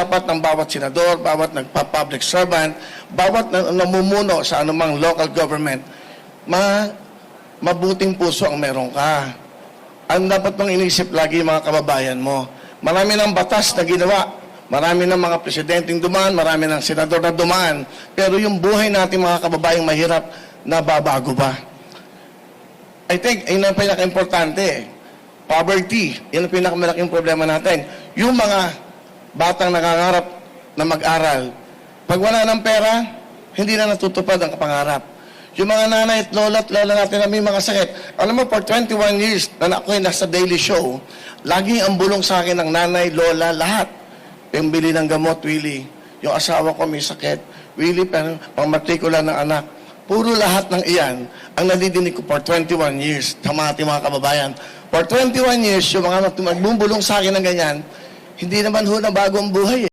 dapat ng bawat senador, bawat nagpa-public servant, bawat namumuno sa anumang local government, mabuting puso ang meron ka. Ang dapat mong inisip lagi mga kababayan mo. Marami ng batas na ginawa. Marami ng mga presidenteng dumaan, marami ng senador na dumaan. Pero yung buhay natin mga kababayang mahirap, nababago ba? I think, yun ang pinaka-importante. Poverty, yun ang pinakamalaking problema natin. Yung mga batang nangangarap na mag-aral, pag wala ng pera, hindi na natutupad ang pangarap. Yung mga nanay at lola natin na may mga sakit. Alam mo, for 21 years na ako'y nasa daily show, laging ang bulong sa akin ng nanay, lola, lahat. Yung bili ng gamot, Willie. Yung asawa ko may sakit, Willie, pang-matrikula ng anak. Puro lahat ng iyan ang nadidinig ko for 21 years sa mga kababayan. For 21 years, yung mga magbubulong sa akin ng ganyan, hindi naman ho na bago ang buhay.